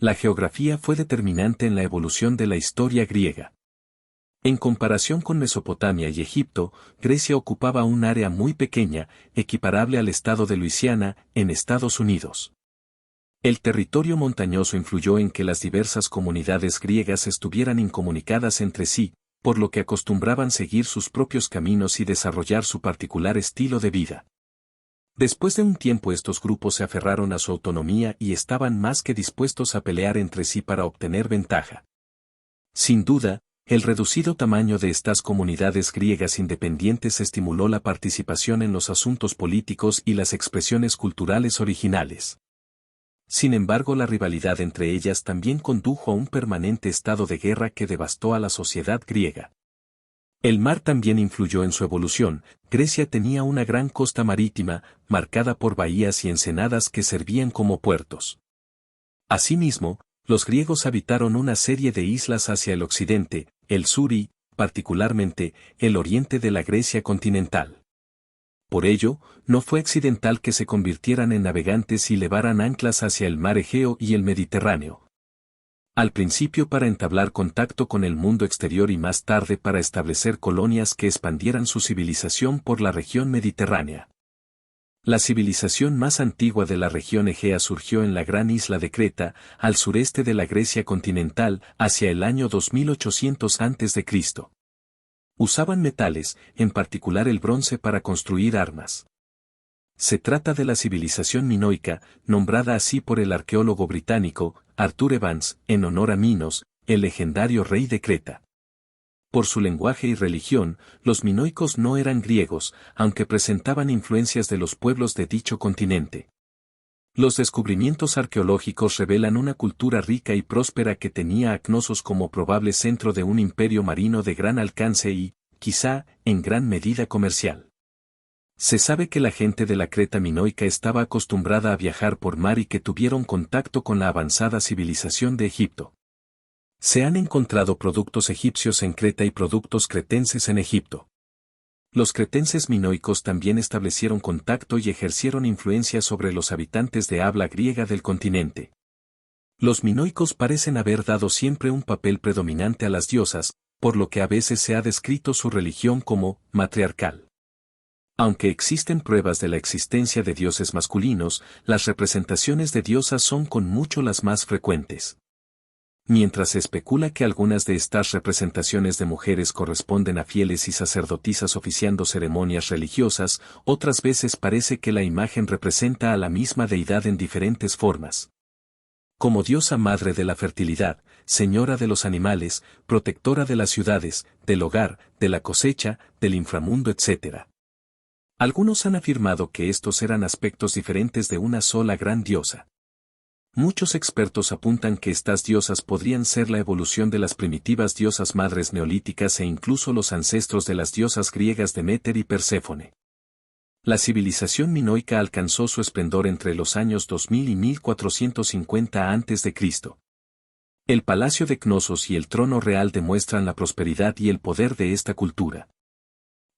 La geografía fue determinante en la evolución de la historia griega. En comparación con Mesopotamia y Egipto, Grecia ocupaba un área muy pequeña, equiparable al estado de Luisiana, en Estados Unidos. El territorio montañoso influyó en que las diversas comunidades griegas estuvieran incomunicadas entre sí, por lo que acostumbraban seguir sus propios caminos y desarrollar su particular estilo de vida. Después de un tiempo estos grupos se aferraron a su autonomía y estaban más que dispuestos a pelear entre sí para obtener ventaja. Sin duda, el reducido tamaño de estas comunidades griegas independientes estimuló la participación en los asuntos políticos y las expresiones culturales originales. Sin embargo, la rivalidad entre ellas también condujo a un permanente estado de guerra que devastó a la sociedad griega. El mar también influyó en su evolución. Grecia tenía una gran costa marítima, marcada por bahías y ensenadas que servían como puertos. Asimismo, los griegos habitaron una serie de islas hacia el occidente, el sur y, particularmente, el oriente de la Grecia continental. Por ello, no fue accidental que se convirtieran en navegantes y levaran anclas hacia el mar Egeo y el Mediterráneo. Al principio para entablar contacto con el mundo exterior y más tarde para establecer colonias que expandieran su civilización por la región mediterránea. La civilización más antigua de la región Egea surgió en la gran isla de Creta, al sureste de la Grecia continental, hacia el año 2800 a.C. Usaban metales, en particular el bronce para construir armas. Se trata de la civilización minoica, nombrada así por el arqueólogo británico, Arthur Evans, en honor a Minos, el legendario rey de Creta. Por su lenguaje y religión, los minoicos no eran griegos, aunque presentaban influencias de los pueblos de dicho continente. Los descubrimientos arqueológicos revelan una cultura rica y próspera que tenía a Cnosos como probable centro de un imperio marino de gran alcance y, quizá, en gran medida comercial. Se sabe que la gente de la Creta minoica estaba acostumbrada a viajar por mar y que tuvieron contacto con la avanzada civilización de Egipto. Se han encontrado productos egipcios en Creta y productos cretenses en Egipto. Los cretenses minoicos también establecieron contacto y ejercieron influencia sobre los habitantes de habla griega del continente. Los minoicos parecen haber dado siempre un papel predominante a las diosas, por lo que a veces se ha descrito su religión como matriarcal. Aunque existen pruebas de la existencia de dioses masculinos, las representaciones de diosas son con mucho las más frecuentes. Mientras se especula que algunas de estas representaciones de mujeres corresponden a fieles y sacerdotisas oficiando ceremonias religiosas, otras veces parece que la imagen representa a la misma deidad en diferentes formas. Como diosa madre de la fertilidad, señora de los animales, protectora de las ciudades, del hogar, de la cosecha, del inframundo, etc. Algunos han afirmado que estos eran aspectos diferentes de una sola gran diosa. Muchos expertos apuntan que estas diosas podrían ser la evolución de las primitivas diosas madres neolíticas e incluso los ancestros de las diosas griegas Deméter y Perséfone. La civilización minoica alcanzó su esplendor entre los años 2000 y 1450 a.C. El palacio de Cnosos y el trono real demuestran la prosperidad y el poder de esta cultura.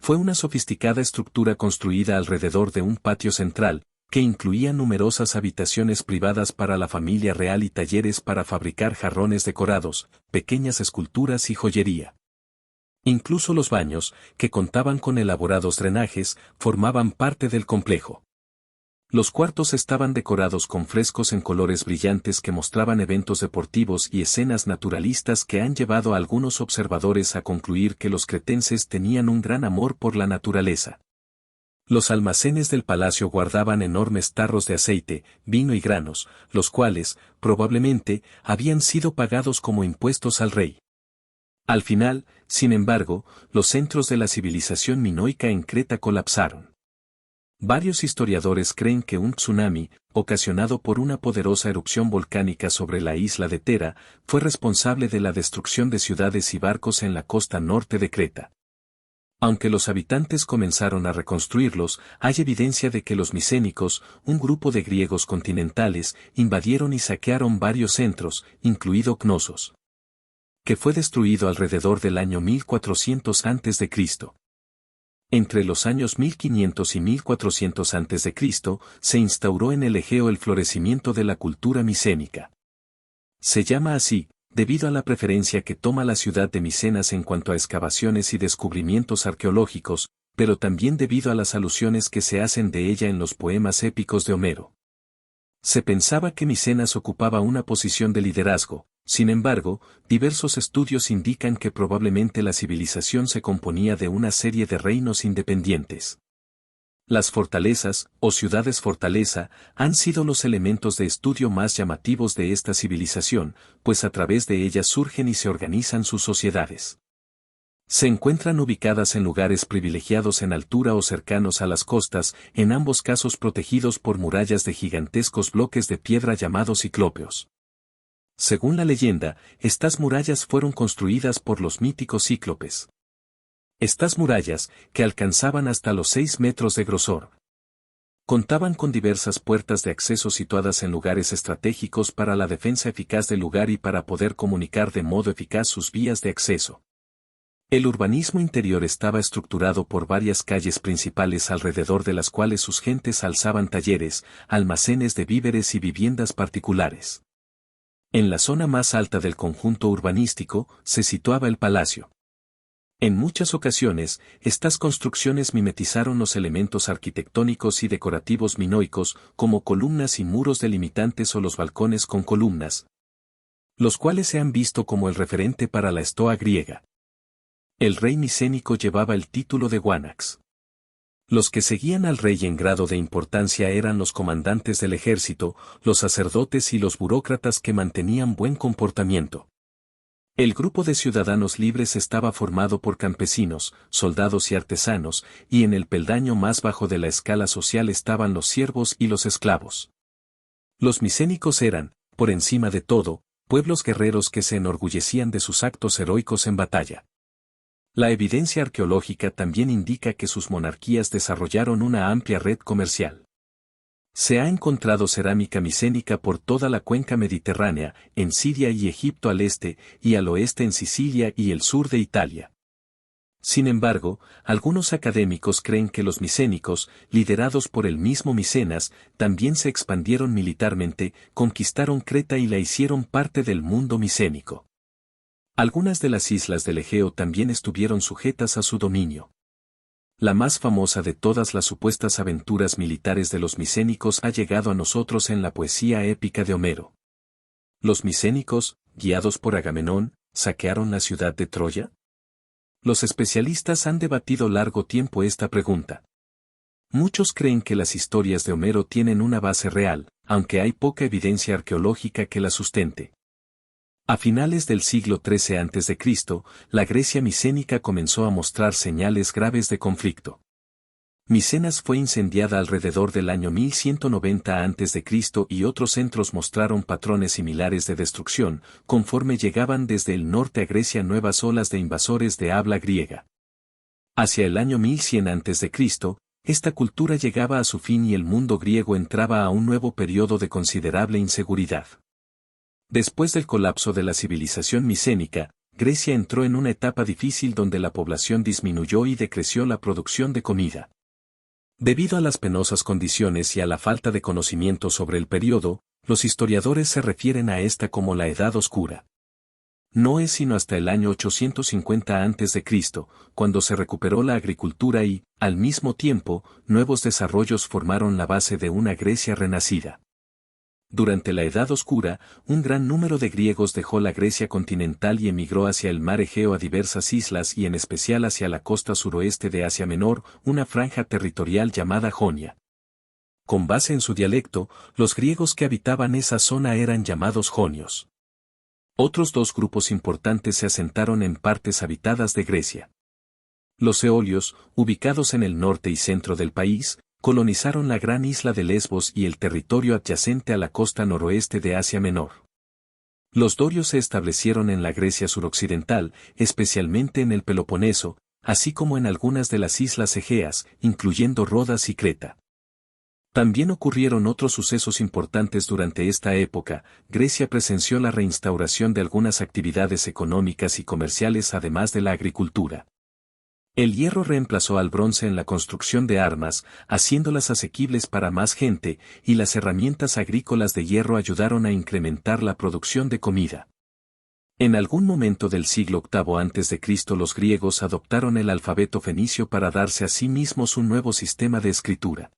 Fue una sofisticada estructura construida alrededor de un patio central, que incluía numerosas habitaciones privadas para la familia real y talleres para fabricar jarrones decorados, pequeñas esculturas y joyería. Incluso los baños, que contaban con elaborados drenajes, formaban parte del complejo. Los cuartos estaban decorados con frescos en colores brillantes que mostraban eventos deportivos y escenas naturalistas que han llevado a algunos observadores a concluir que los cretenses tenían un gran amor por la naturaleza. Los almacenes del palacio guardaban enormes tarros de aceite, vino y granos, los cuales, probablemente, habían sido pagados como impuestos al rey. Al final, sin embargo, los centros de la civilización minoica en Creta colapsaron. Varios historiadores creen que un tsunami, ocasionado por una poderosa erupción volcánica sobre la isla de Tera, fue responsable de la destrucción de ciudades y barcos en la costa norte de Creta. Aunque los habitantes comenzaron a reconstruirlos, hay evidencia de que los micénicos, un grupo de griegos continentales, invadieron y saquearon varios centros, incluido Cnosos, que fue destruido alrededor del año 1400 a.C. Entre los años 1500 y 1400 a.C., se instauró en el Egeo el florecimiento de la cultura micénica. Se llama así, debido a la preferencia que toma la ciudad de Micenas en cuanto a excavaciones y descubrimientos arqueológicos, pero también debido a las alusiones que se hacen de ella en los poemas épicos de Homero. Se pensaba que Micenas ocupaba una posición de liderazgo, sin embargo, diversos estudios indican que probablemente la civilización se componía de una serie de reinos independientes. Las fortalezas, o ciudades fortaleza, han sido los elementos de estudio más llamativos de esta civilización, pues a través de ellas surgen y se organizan sus sociedades. Se encuentran ubicadas en lugares privilegiados en altura o cercanos a las costas, en ambos casos protegidos por murallas de gigantescos bloques de piedra llamados ciclópeos. Según la leyenda, estas murallas fueron construidas por los míticos cíclopes. Estas murallas, que alcanzaban hasta los 6 metros de grosor, contaban con diversas puertas de acceso situadas en lugares estratégicos para la defensa eficaz del lugar y para poder comunicar de modo eficaz sus vías de acceso. El urbanismo interior estaba estructurado por varias calles principales alrededor de las cuales sus gentes alzaban talleres, almacenes de víveres y viviendas particulares. En la zona más alta del conjunto urbanístico, se situaba el palacio. En muchas ocasiones, estas construcciones mimetizaron los elementos arquitectónicos y decorativos minoicos, como columnas y muros delimitantes o los balcones con columnas, los cuales se han visto como el referente para la estoa griega. El rey micénico llevaba el título de Guanax. Los que seguían al rey en grado de importancia eran los comandantes del ejército, los sacerdotes y los burócratas que mantenían buen comportamiento. El grupo de ciudadanos libres estaba formado por campesinos, soldados y artesanos, y en el peldaño más bajo de la escala social estaban los siervos y los esclavos. Los micénicos eran, por encima de todo, pueblos guerreros que se enorgullecían de sus actos heroicos en batalla. La evidencia arqueológica también indica que sus monarquías desarrollaron una amplia red comercial. Se ha encontrado cerámica micénica por toda la cuenca mediterránea, en Siria y Egipto al este, y al oeste en Sicilia y el sur de Italia. Sin embargo, algunos académicos creen que los micénicos, liderados por el mismo Micenas, también se expandieron militarmente, conquistaron Creta y la hicieron parte del mundo micénico. Algunas de las islas del Egeo también estuvieron sujetas a su dominio. La más famosa de todas las supuestas aventuras militares de los micénicos ha llegado a nosotros en la poesía épica de Homero. ¿Los micénicos, guiados por Agamenón, saquearon la ciudad de Troya? Los especialistas han debatido largo tiempo esta pregunta. Muchos creen que las historias de Homero tienen una base real, aunque hay poca evidencia arqueológica que la sustente. A finales del siglo XIII a.C., la Grecia micénica comenzó a mostrar señales graves de conflicto. Micenas fue incendiada alrededor del año 1190 a.C. y otros centros mostraron patrones similares de destrucción, conforme llegaban desde el norte a Grecia nuevas olas de invasores de habla griega. Hacia el año 1100 a.C., esta cultura llegaba a su fin y el mundo griego entraba a un nuevo periodo de considerable inseguridad. Después del colapso de la civilización micénica, Grecia entró en una etapa difícil donde la población disminuyó y decreció la producción de comida. Debido a las penosas condiciones y a la falta de conocimiento sobre el periodo, los historiadores se refieren a esta como la Edad Oscura. No es sino hasta el año 850 a.C., cuando se recuperó la agricultura y, al mismo tiempo, nuevos desarrollos formaron la base de una Grecia renacida. Durante la Edad Oscura, un gran número de griegos dejó la Grecia continental y emigró hacia el mar Egeo a diversas islas y en especial hacia la costa suroeste de Asia Menor, una franja territorial llamada Jonia. Con base en su dialecto, los griegos que habitaban esa zona eran llamados jonios. Otros dos grupos importantes se asentaron en partes habitadas de Grecia. Los eolios, ubicados en el norte y centro del país, colonizaron la gran isla de Lesbos y el territorio adyacente a la costa noroeste de Asia Menor. Los dorios se establecieron en la Grecia suroccidental, especialmente en el Peloponeso, así como en algunas de las islas Egeas, incluyendo Rodas y Creta. También ocurrieron otros sucesos importantes durante esta época. Grecia presenció la reinstauración de algunas actividades económicas y comerciales además de la agricultura. El hierro reemplazó al bronce en la construcción de armas, haciéndolas asequibles para más gente, y las herramientas agrícolas de hierro ayudaron a incrementar la producción de comida. En algún momento del siglo VIII a.C. los griegos adoptaron el alfabeto fenicio para darse a sí mismos un nuevo sistema de escritura.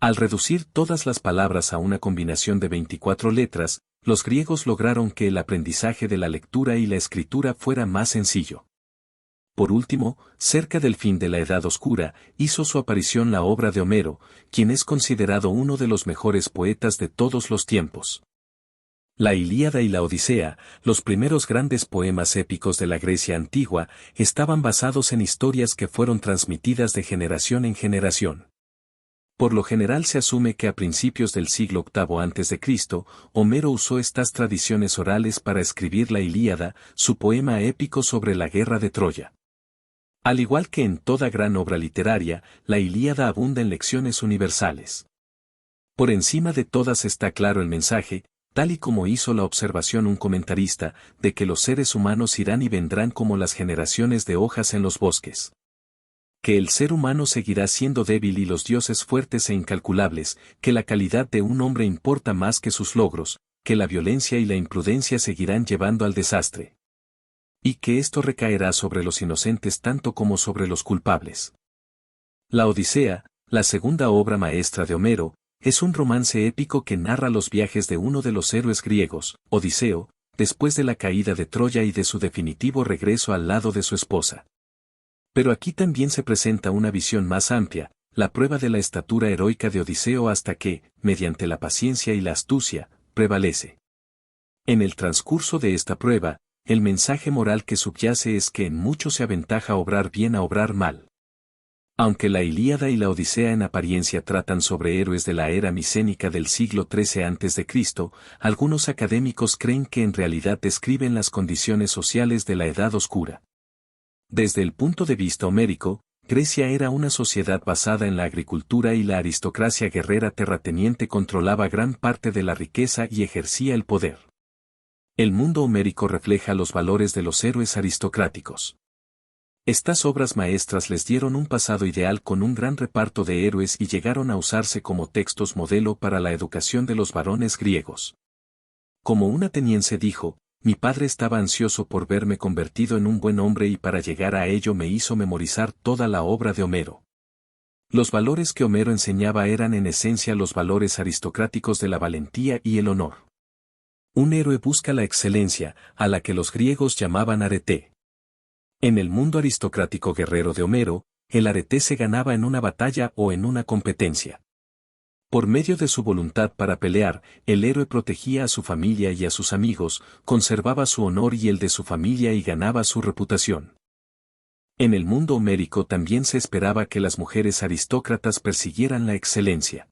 Al reducir todas las palabras a una combinación de 24 letras, los griegos lograron que el aprendizaje de la lectura y la escritura fuera más sencillo. Por último, cerca del fin de la Edad Oscura, hizo su aparición la obra de Homero, quien es considerado uno de los mejores poetas de todos los tiempos. La Ilíada y la Odisea, los primeros grandes poemas épicos de la Grecia antigua, estaban basados en historias que fueron transmitidas de generación en generación. Por lo general se asume que a principios del siglo VIII a.C., Homero usó estas tradiciones orales para escribir la Ilíada, su poema épico sobre la guerra de Troya. Al igual que en toda gran obra literaria, la Ilíada abunda en lecciones universales. Por encima de todas está claro el mensaje, tal y como hizo la observación un comentarista, de que los seres humanos irán y vendrán como las generaciones de hojas en los bosques. Que el ser humano seguirá siendo débil y los dioses fuertes e incalculables, que la calidad de un hombre importa más que sus logros, que la violencia y la imprudencia seguirán llevando al desastre. Y que esto recaerá sobre los inocentes tanto como sobre los culpables. La Odisea, la segunda obra maestra de Homero, es un romance épico que narra los viajes de uno de los héroes griegos, Odiseo, después de la caída de Troya y de su definitivo regreso al lado de su esposa. Pero aquí también se presenta una visión más amplia, la prueba de la estatura heroica de Odiseo hasta que, mediante la paciencia y la astucia, prevalece. En el transcurso de esta prueba, el mensaje moral que subyace es que en mucho se aventaja obrar bien a obrar mal. Aunque la Ilíada y la Odisea en apariencia tratan sobre héroes de la era micénica del siglo XIII a.C., algunos académicos creen que en realidad describen las condiciones sociales de la Edad Oscura. Desde el punto de vista homérico, Grecia era una sociedad basada en la agricultura y la aristocracia guerrera terrateniente controlaba gran parte de la riqueza y ejercía el poder. El mundo homérico refleja los valores de los héroes aristocráticos. Estas obras maestras les dieron un pasado ideal con un gran reparto de héroes y llegaron a usarse como textos modelo para la educación de los varones griegos. Como un ateniense dijo, mi padre estaba ansioso por verme convertido en un buen hombre y para llegar a ello me hizo memorizar toda la obra de Homero. Los valores que Homero enseñaba eran en esencia los valores aristocráticos de la valentía y el honor. Un héroe busca la excelencia, a la que los griegos llamaban arete. En el mundo aristocrático guerrero de Homero, el arete se ganaba en una batalla o en una competencia. Por medio de su voluntad para pelear, el héroe protegía a su familia y a sus amigos, conservaba su honor y el de su familia y ganaba su reputación. En el mundo homérico también se esperaba que las mujeres aristócratas persiguieran la excelencia.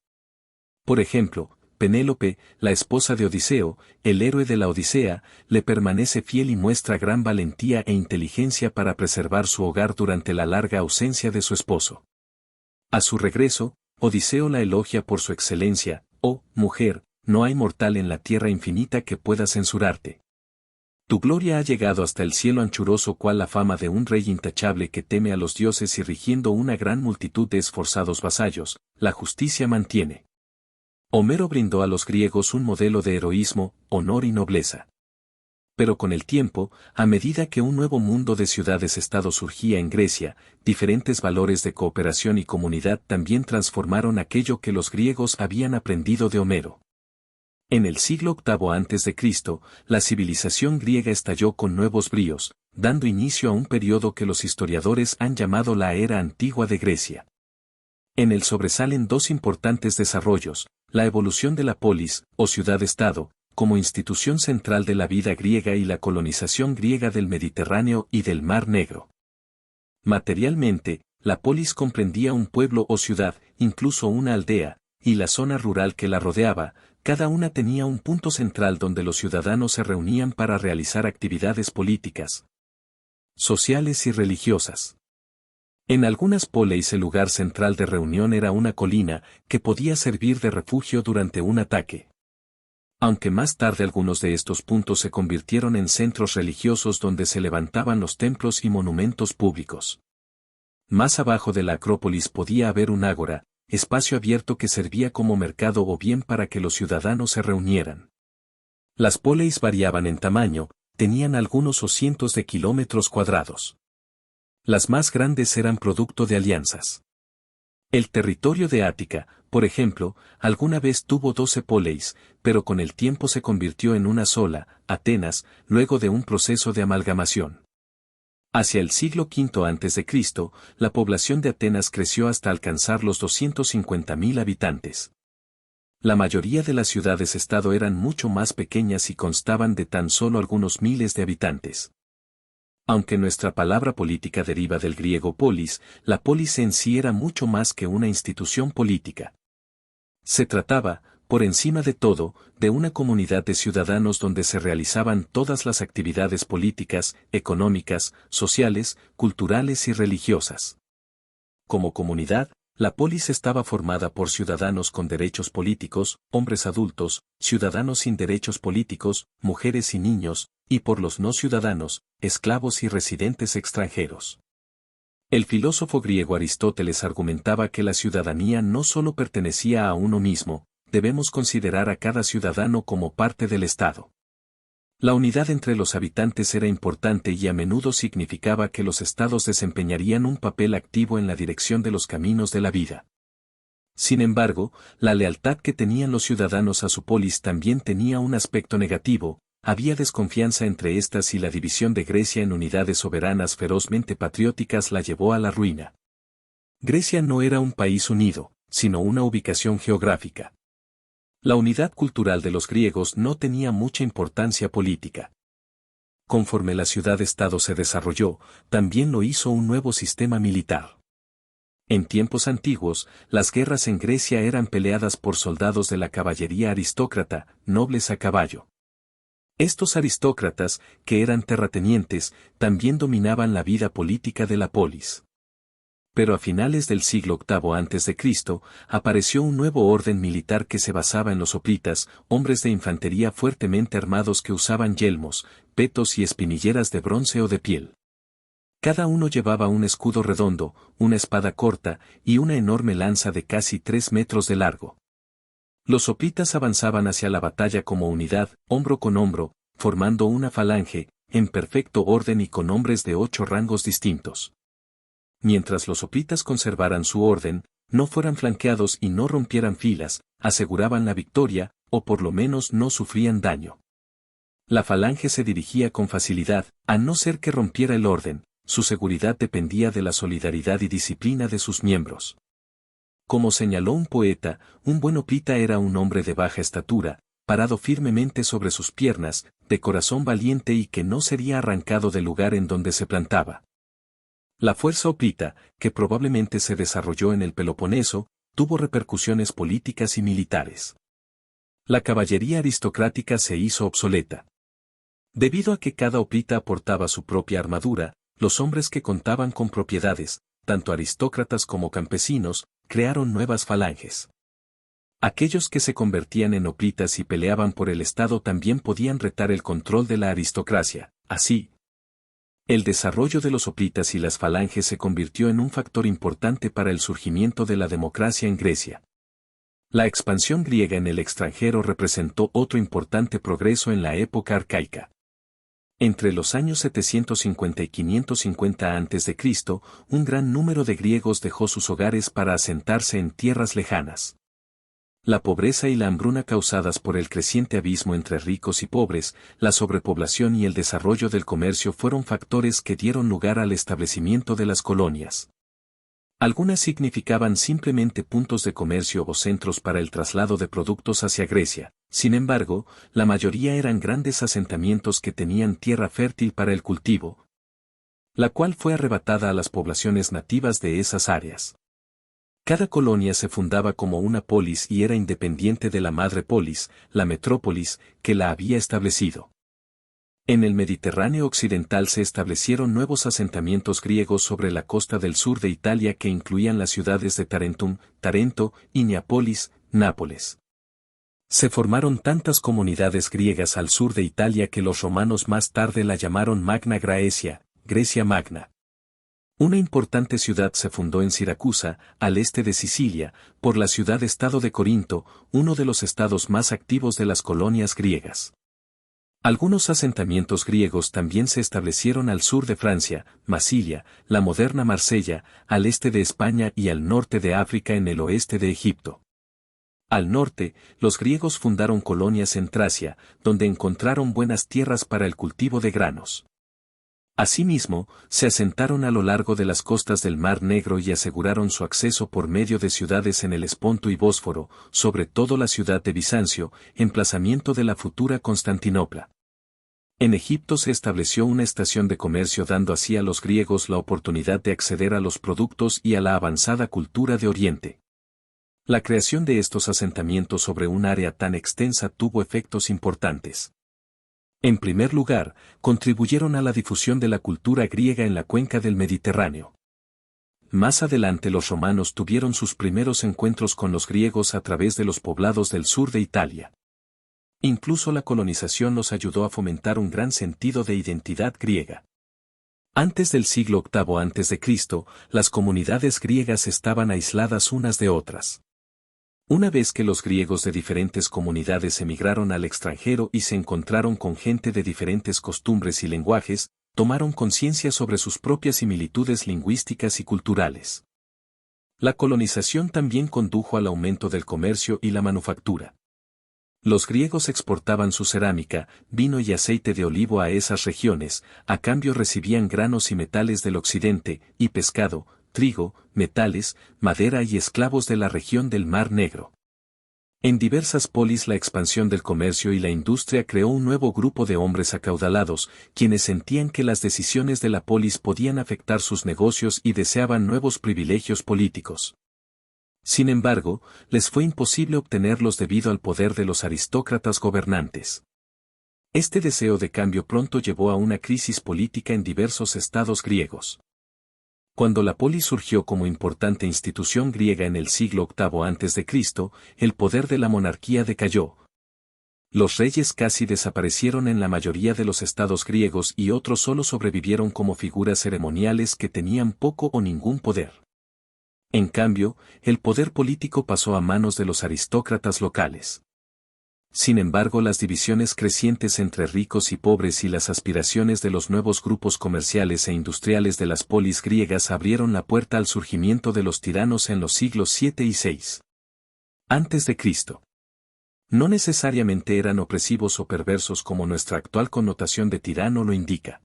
Por ejemplo, Penélope, la esposa de Odiseo, el héroe de la Odisea, le permanece fiel y muestra gran valentía e inteligencia para preservar su hogar durante la larga ausencia de su esposo. A su regreso, Odiseo la elogia por su excelencia, oh, mujer, no hay mortal en la tierra infinita que pueda censurarte. Tu gloria ha llegado hasta el cielo anchuroso cual la fama de un rey intachable que teme a los dioses y rigiendo una gran multitud de esforzados vasallos, la justicia mantiene. Homero brindó a los griegos un modelo de heroísmo, honor y nobleza. Pero con el tiempo, a medida que un nuevo mundo de ciudades-estado surgía en Grecia, diferentes valores de cooperación y comunidad también transformaron aquello que los griegos habían aprendido de Homero. En el siglo VIII a.C., la civilización griega estalló con nuevos bríos, dando inicio a un periodo que los historiadores han llamado la Era Antigua de Grecia. En él sobresalen dos importantes desarrollos, la evolución de la polis, o ciudad-estado, como institución central de la vida griega y la colonización griega del Mediterráneo y del Mar Negro. Materialmente, la polis comprendía un pueblo o ciudad, incluso una aldea, y la zona rural que la rodeaba, cada una tenía un punto central donde los ciudadanos se reunían para realizar actividades políticas, sociales y religiosas. En algunas poleis el lugar central de reunión era una colina, que podía servir de refugio durante un ataque. Aunque más tarde algunos de estos puntos se convirtieron en centros religiosos donde se levantaban los templos y monumentos públicos. Más abajo de la Acrópolis podía haber un ágora, espacio abierto que servía como mercado o bien para que los ciudadanos se reunieran. Las poleis variaban en tamaño, tenían algunos o cientos de kilómetros cuadrados. Las más grandes eran producto de alianzas. El territorio de Ática, por ejemplo, alguna vez tuvo 12 poleis, pero con el tiempo se convirtió en una sola, Atenas, luego de un proceso de amalgamación. Hacia el siglo V a.C., la población de Atenas creció hasta alcanzar los 250.000 habitantes. La mayoría de las ciudades-estado eran mucho más pequeñas y constaban de tan solo algunos miles de habitantes. Aunque nuestra palabra política deriva del griego polis, la polis en sí era mucho más que una institución política. Se trataba, por encima de todo, de una comunidad de ciudadanos donde se realizaban todas las actividades políticas, económicas, sociales, culturales y religiosas. Como comunidad, la polis estaba formada por ciudadanos con derechos políticos, hombres adultos, ciudadanos sin derechos políticos, mujeres y niños, y por los no ciudadanos, esclavos y residentes extranjeros. El filósofo griego Aristóteles argumentaba que la ciudadanía no solo pertenecía a uno mismo, debemos considerar a cada ciudadano como parte del Estado. La unidad entre los habitantes era importante y a menudo significaba que los estados desempeñarían un papel activo en la dirección de los caminos de la vida. Sin embargo, la lealtad que tenían los ciudadanos a su polis también tenía un aspecto negativo, había desconfianza entre éstas y la división de Grecia en unidades soberanas ferozmente patrióticas la llevó a la ruina. Grecia no era un país unido, sino una ubicación geográfica. La unidad cultural de los griegos no tenía mucha importancia política. Conforme la ciudad-estado se desarrolló, también lo hizo un nuevo sistema militar. En tiempos antiguos, las guerras en Grecia eran peleadas por soldados de la caballería aristócrata, nobles a caballo. Estos aristócratas, que eran terratenientes, también dominaban la vida política de la polis. Pero a finales del siglo VIII a.C., apareció un nuevo orden militar que se basaba en los hoplitas, hombres de infantería fuertemente armados que usaban yelmos, petos y espinilleras de bronce o de piel. Cada uno llevaba un escudo redondo, una espada corta y una enorme lanza de casi 3 metros de largo. Los hoplitas avanzaban hacia la batalla como unidad, hombro con hombro, formando una falange, en perfecto orden y con hombres de 8 rangos distintos. Mientras los hoplitas conservaran su orden, no fueran flanqueados y no rompieran filas, aseguraban la victoria, o por lo menos no sufrían daño. La falange se dirigía con facilidad, a no ser que rompiera el orden, su seguridad dependía de la solidaridad y disciplina de sus miembros. Como señaló un poeta, un buen hoplita era un hombre de baja estatura, parado firmemente sobre sus piernas, de corazón valiente y que no sería arrancado del lugar en donde se plantaba. La fuerza hoplita, que probablemente se desarrolló en el Peloponeso, tuvo repercusiones políticas y militares. La caballería aristocrática se hizo obsoleta. Debido a que cada hoplita aportaba su propia armadura, los hombres que contaban con propiedades, tanto aristócratas como campesinos, crearon nuevas falanges. Aquellos que se convertían en hoplitas y peleaban por el Estado también podían retar el control de la aristocracia. Así, el desarrollo de los hoplitas y las falanges se convirtió en un factor importante para el surgimiento de la democracia en Grecia. La expansión griega en el extranjero representó otro importante progreso en la época arcaica. Entre los años 750 y 550 a.C., un gran número de griegos dejó sus hogares para asentarse en tierras lejanas. La pobreza y la hambruna causadas por el creciente abismo entre ricos y pobres, la sobrepoblación y el desarrollo del comercio fueron factores que dieron lugar al establecimiento de las colonias. Algunas significaban simplemente puntos de comercio o centros para el traslado de productos hacia Grecia, sin embargo, la mayoría eran grandes asentamientos que tenían tierra fértil para el cultivo, la cual fue arrebatada a las poblaciones nativas de esas áreas. Cada colonia se fundaba como una polis y era independiente de la madre polis, la metrópolis, que la había establecido. En el Mediterráneo occidental se establecieron nuevos asentamientos griegos sobre la costa del sur de Italia que incluían las ciudades de Tarentum, Tarento y Neápolis, Nápoles. Se formaron tantas comunidades griegas al sur de Italia que los romanos más tarde la llamaron Magna Graecia, Grecia Magna. Una importante ciudad se fundó en Siracusa, al este de Sicilia, por la ciudad-estado de Corinto, uno de los estados más activos de las colonias griegas. Algunos asentamientos griegos también se establecieron al sur de Francia, Masilia, la moderna Marsella, al este de España y al norte de África en el oeste de Egipto. Al norte, los griegos fundaron colonias en Tracia, donde encontraron buenas tierras para el cultivo de granos. Asimismo, se asentaron a lo largo de las costas del Mar Negro y aseguraron su acceso por medio de ciudades en el Esponto y Bósforo, sobre todo la ciudad de Bizancio, emplazamiento de la futura Constantinopla. En Egipto se estableció una estación de comercio dando así a los griegos la oportunidad de acceder a los productos y a la avanzada cultura de Oriente. La creación de estos asentamientos sobre un área tan extensa tuvo efectos importantes. En primer lugar, contribuyeron a la difusión de la cultura griega en la cuenca del Mediterráneo. Más adelante los romanos tuvieron sus primeros encuentros con los griegos a través de los poblados del sur de Italia. Incluso la colonización los ayudó a fomentar un gran sentido de identidad griega. Antes del siglo VIII a.C., las comunidades griegas estaban aisladas unas de otras. Una vez que los griegos de diferentes comunidades emigraron al extranjero y se encontraron con gente de diferentes costumbres y lenguajes, tomaron conciencia sobre sus propias similitudes lingüísticas y culturales. La colonización también condujo al aumento del comercio y la manufactura. Los griegos exportaban su cerámica, vino y aceite de olivo a esas regiones, a cambio recibían granos y metales del occidente, y pescado, trigo, metales, madera y esclavos de la región del Mar Negro. En diversas polis la expansión del comercio y la industria creó un nuevo grupo de hombres acaudalados, quienes sentían que las decisiones de la polis podían afectar sus negocios y deseaban nuevos privilegios políticos. Sin embargo, les fue imposible obtenerlos debido al poder de los aristócratas gobernantes. Este deseo de cambio pronto llevó a una crisis política en diversos estados griegos. Cuando la polis surgió como importante institución griega en el siglo VIII a.C., el poder de la monarquía decayó. Los reyes casi desaparecieron en la mayoría de los estados griegos y otros solo sobrevivieron como figuras ceremoniales que tenían poco o ningún poder. En cambio, el poder político pasó a manos de los aristócratas locales. Sin embargo, las divisiones crecientes entre ricos y pobres y las aspiraciones de los nuevos grupos comerciales e industriales de las polis griegas abrieron la puerta al surgimiento de los tiranos en los siglos VII y VI. Antes de Cristo. No necesariamente eran opresivos o perversos como nuestra actual connotación de tirano lo indica.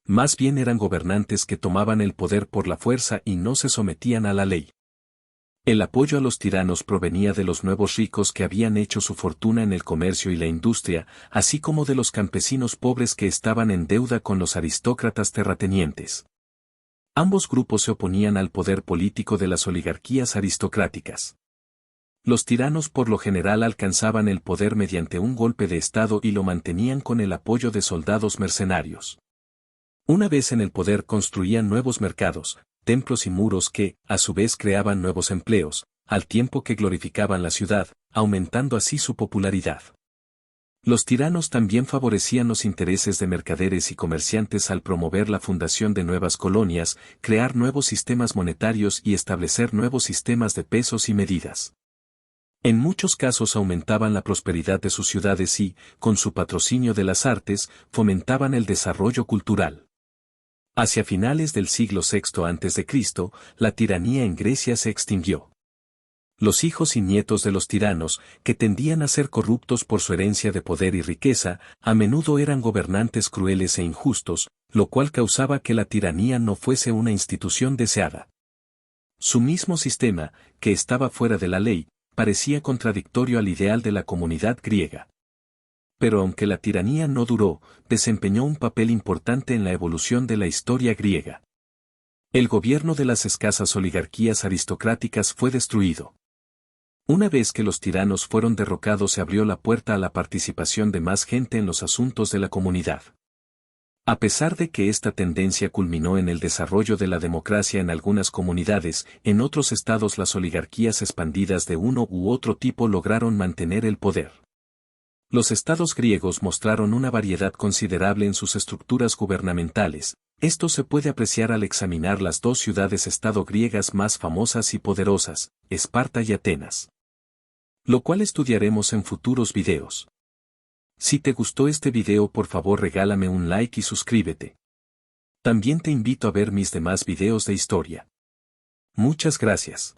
Más bien eran gobernantes que tomaban el poder por la fuerza y no se sometían a la ley. El apoyo a los tiranos provenía de los nuevos ricos que habían hecho su fortuna en el comercio y la industria, así como de los campesinos pobres que estaban en deuda con los aristócratas terratenientes. Ambos grupos se oponían al poder político de las oligarquías aristocráticas. Los tiranos por lo general alcanzaban el poder mediante un golpe de Estado y lo mantenían con el apoyo de soldados mercenarios. Una vez en el poder construían nuevos mercados, templos y muros que, a su vez, creaban nuevos empleos, al tiempo que glorificaban la ciudad, aumentando así su popularidad. Los tiranos también favorecían los intereses de mercaderes y comerciantes al promover la fundación de nuevas colonias, crear nuevos sistemas monetarios y establecer nuevos sistemas de pesos y medidas. En muchos casos aumentaban la prosperidad de sus ciudades y, con su patrocinio de las artes, fomentaban el desarrollo cultural. Hacia finales del siglo VI a.C., la tiranía en Grecia se extinguió. Los hijos y nietos de los tiranos, que tendían a ser corruptos por su herencia de poder y riqueza, a menudo eran gobernantes crueles e injustos, lo cual causaba que la tiranía no fuese una institución deseada. Su mismo sistema, que estaba fuera de la ley, parecía contradictorio al ideal de la comunidad griega. Pero aunque la tiranía no duró, desempeñó un papel importante en la evolución de la historia griega. El gobierno de las escasas oligarquías aristocráticas fue destruido. Una vez que los tiranos fueron derrocados, se abrió la puerta a la participación de más gente en los asuntos de la comunidad. A pesar de que esta tendencia culminó en el desarrollo de la democracia en algunas comunidades, en otros estados las oligarquías expandidas de uno u otro tipo lograron mantener el poder. Los estados griegos mostraron una variedad considerable en sus estructuras gubernamentales, Esto se puede apreciar al examinar las dos ciudades-estado griegas más famosas y poderosas, Esparta y Atenas. Lo cual estudiaremos en futuros videos. Si te gustó este video, por favor regálame un like y suscríbete. También te invito a ver mis demás videos de historia. Muchas gracias.